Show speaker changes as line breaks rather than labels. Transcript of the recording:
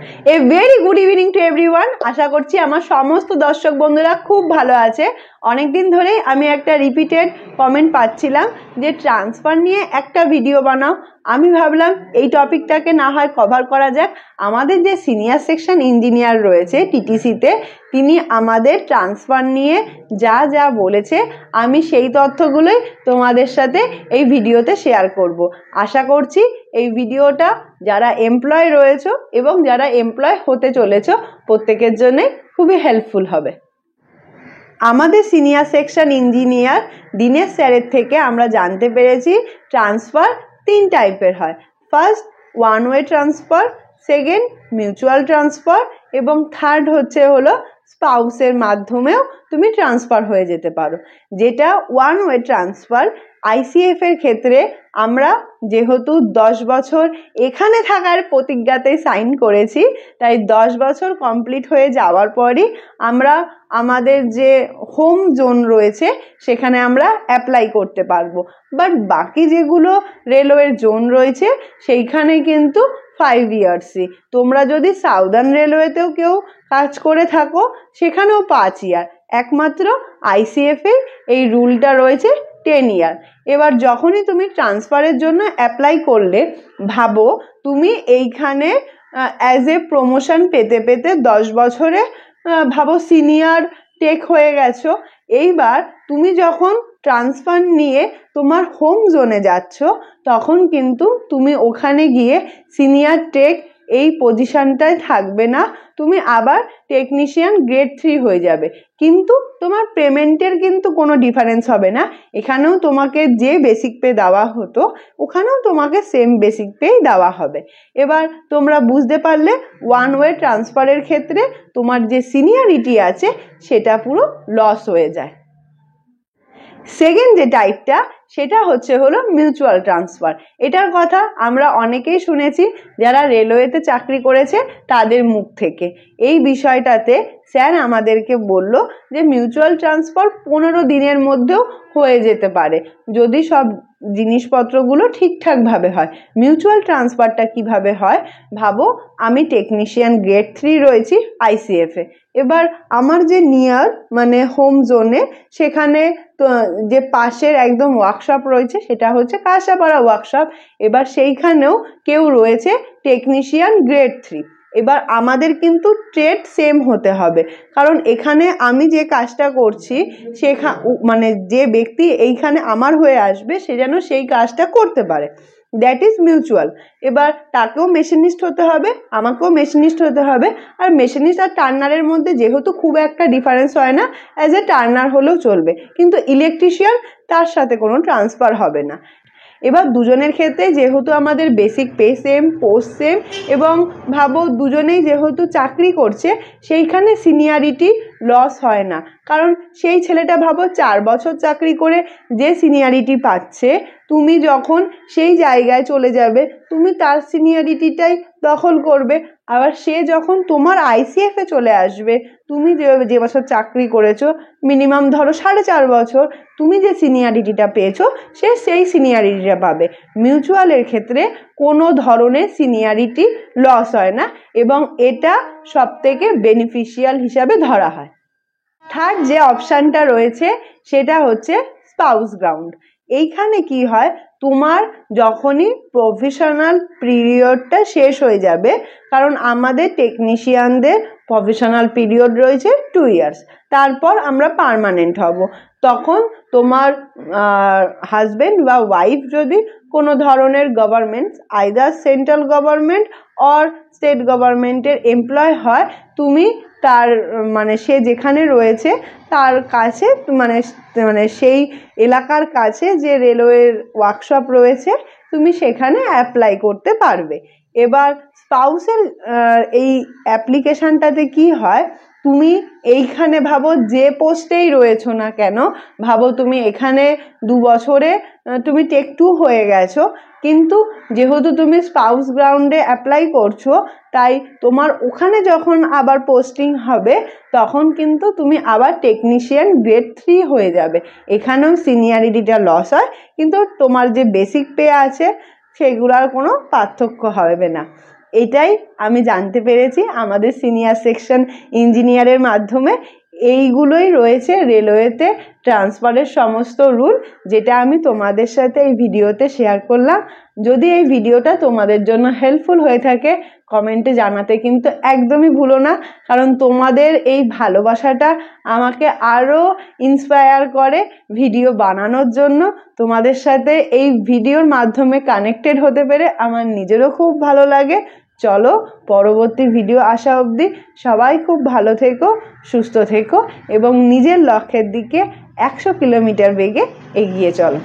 A very good evening to everyone. আশা করছি আমার সমস্ত দর্শক বন্ধুরা খুব ভালো আছে। অনেক দিন ধরেই আমি একটা রিপিটেড কমেন্ট পাচ্ছিলাম যে ট্রান্সফার নিয়ে একটা ভিডিও বানাও। আমি ভাবলাম এই টপিকটাকে না হয় কভার করা যাক। আমাদের যে সিনিয়র সেকশন ইঞ্জিনিয়ার রয়েছে টিটিসিতে, তিনি আমাদের ট্রান্সফার নিয়ে যা যা বলেছে আমি সেই তথ্যগুলোই তোমাদের সাথে এই ভিডিওতে শেয়ার করব। আশা করছি এই ভিডিওটা যারা এমপ্লয় রয়েছে এবং যারা এমপ্লয় হতে চলেছ প্রত্যেকের জন্য খুবই হেল্পফুল হবে। আমাদের সিনিয়র সেকশন ইঞ্জিনিয়ার দীনেশ স্যারের থেকে আমরা জানতে পেরেছি ট্রান্সফার 3 টাইপের হয়। First one way transfer, second mutual transfer এবং থার্ড হলো স্পাউসের মাধ্যমেও তুমি ট্রান্সফার হয়ে যেতে পারো। যেটা ওয়ান ওয়ে ট্রান্সফার, আইসিএফ এর ক্ষেত্রে আমরা যেহেতু 10 বছর এখানে থাকার প্রতিজ্ঞাতে সাইন করেছি, তাই 10 বছর কমপ্লিট হয়ে যাওয়ার পরই আমরা আমাদের যে হোম জোন রয়েছে সেখানে আমরা অ্যাপ্লাই করতে পারবো। বাট বাকি যেগুলো রেলওয়ের জোন রয়েছে সেইখানে কিন্তু 5 ইয়ার্সই। তোমরা যদি সাউদার্ন রেলওয়েতেও কেউ কাজ করে থাকো সেখানেও 5 ইয়ার। একমাত্র আইসিএফ এ এই রুলটা রয়েছে 10 ইয়ার। এবার যখনই তুমি ট্রান্সফারের জন্য অ্যাপ্লাই করলে, ভাবো তুমি এইখানে অ্যাজ এ প্রমোশন পেতে পেতে 10 বছরে ভাবো সিনিয়র টেক হয়ে গেছো। এইবার তুমি যখন ট্রান্সফার নিয়ে তোমার হোম জোনে যাচ্ছ তখন কিন্তু তুমি ওখানে গিয়ে সিনিয়র টেক এই পজিশনটায় থাকবে না, তুমি আবার টেকনিশিয়ান গ্রেড 3 হয়ে যাবে। কিন্তু তোমার পেমেন্টের কিন্তু কোনো ডিফারেন্স হবে না। এখানেও তোমাকে যে বেসিক পে দেওয়া হতো ওখানেও তোমাকে সেম বেসিক পেই দেওয়া হবে। এবার তোমরা বুঝতে পারলে ওয়ান ওয়ে ট্রান্সফারের ক্ষেত্রে তোমার যে সিনিয়রিটি আছে সেটা পুরো লস হয়ে যায়। সেকেন্ড যে টাইপটা সেটা হলো মিউচুয়াল ট্রান্সফার। এটার কথা আমরা অনেকেই শুনেছি যারা রেলওয়েতে চাকরি করেছে তাদের মুখ থেকে। এই বিষয়টাতে স্যার আমাদেরকে বলল যে মিউচুয়াল ট্রান্সফার 15 দিনের মধ্যেও হয়ে যেতে পারে যদি সব জিনিসপত্রগুলো ঠিকঠাকভাবে হয়। মিউচুয়াল ট্রান্সফারটা কিভাবে হয় ভাবো, আমি টেকনিশিয়ান গ্রেড 3 রয়েছি আইসিএফ এ। এবার আমার যে নিয়ার মানে হোম জোনে সেখানে যে পাশের একদম ওয়ার্কশপ রয়েছে সেটা হচ্ছে কাঁসাপাড়া ওয়ার্কশপ। এবার সেইখানেও কেউ রয়েছে টেকনিশিয়ান গ্রেড 3। এবার আমাদের কিন্তু ট্রেড সেম হতে হবে, কারণ এখানে আমি যে কাজটা করছি মানে যে ব্যক্তি এইখানে আমার হয়ে আসবে সে যেন সেই কাজটা করতে পারে। That is mutual. এবার তাকেও মেশিনিস্ট হতে হবে, আমাকেও মেশিনিস্ট হতে হবে। আর মেশিনিস্ট আর টার্নারের মধ্যে যেহেতু খুব একটা ডিফারেন্স হয় না, অ্যাজ এ টার্নার হলেও চলবে, কিন্তু ইলেকট্রিশিয়ান তার সাথে কোনো ট্রান্সফার হবে না। এবার দুজনের ক্ষেত্রে যেহেতু আমাদের basic pay same, post same এবং ভাবো দুজনেই যেহেতু চাকরি করছে সেইখানে সিনিয়রিটি লস হয় না। কারণ সেই ছেলেটা ভাবো 4 বছর চাকরি করে যে সিনিয়রিটি পাচ্ছে, তুমি যখন সেই জায়গায় চলে যাবে তুমি তার সিনিয়রিটিটাই দখল করবে। আবার সে যখন তোমার আইসিএফ এ চলে আসবে, তুমি যে বছর চাকরি করেছো মিনিমাম ধরো 4.5 বছর, তুমি যে সিনিয়রিটিটা পেয়েছো সে সেই সিনিয়রিটিটা পাবে। মিউচুয়ালের ক্ষেত্রে কোনো ধরনের সিনিয়রিটি লস হয় না এবং এটা সবথেকে বেনিফিশিয়াল হিসাবে ধরা হয়। থার্ড যে অপশানটা রয়েছে সেটা হচ্ছে স্পাউস গ্রাউন্ড। এইখানে কি হয়, তোমার যখনই প্রফেশনাল পিরিয়ডটা শেষ হয়ে যাবে, কারণ আমাদের টেকনিশিয়ানদের প্রফেশনাল পিরিয়ড রয়েছে 2 ইয়ার্স, তারপর আমরা পার্মানেন্ট হব। তখন তোমার হাজবেন্ড বা ওয়াইফ যদি কোনো ধরনের government, either central government or state গভর্নমেন্টের এমপ্লয় হয়, তুমি তার মানে সে যেখানে রয়েছে তার কাছে মানে সেই এলাকার কাছে যে রেলওয়ের ওয়ার্কশপ রয়েছে তুমি সেখানে অ্যাপ্লাই করতে পারবে। এবার স্পাউসের এই অ্যাপ্লিকেশনটাতে কি হয়, তুমি এইখানে ভাবো যে পোস্টেই রয়েছো না কেন, ভাবো তুমি এখানে 2 বছরে তুমি টেক 2 হয়ে গেছো, কিন্তু যেহেতু তুমি স্পাউস গ্রাউন্ডে অ্যাপ্লাই করছো তাই তোমার ওখানে যখন আবার পোস্টিং হবে তখন কিন্তু তুমি আবার টেকনিশিয়ান গ্রেড 3 হয়ে যাবে। এখানেও সিনিয়রিটিটা লস হয়, কিন্তু তোমার যে বেসিক পে আছে সেগুলোর কোনো পার্থক্য হবে না। এটাই আমি জানতে পেরেছি আমাদের সিনিয়র সেকশন ইঞ্জিনিয়ারের মাধ্যমে। এইগুলোই রয়েছে রেলওয়েতে ট্রান্সফারের সমস্ত রুল, যেটা আমি তোমাদের সাথে এই ভিডিওতে শেয়ার করলাম। যদি এই ভিডিওটা তোমাদের জন্য হেল্পফুল হয়ে থাকে কমেন্টে জানাতে কিন্তু একদমই ভুলো না, কারণ তোমাদের এই ভালোবাসাটা আমাকে আরও ইন্সপায়ার করে ভিডিও বানানোর জন্য। তোমাদের সাথে এই ভিডিওর মাধ্যমে কানেক্টেড হতে পেরে আমার নিজেরও খুব ভালো লাগে। চলো পরবর্তী ভিডিও আসা অবধি সবাই খুব ভালো থেকো, সুস্থ থেকো এবং নিজের লক্ষ্যের দিকে 100 কিলোমিটার বেগে এগিয়ে চলো।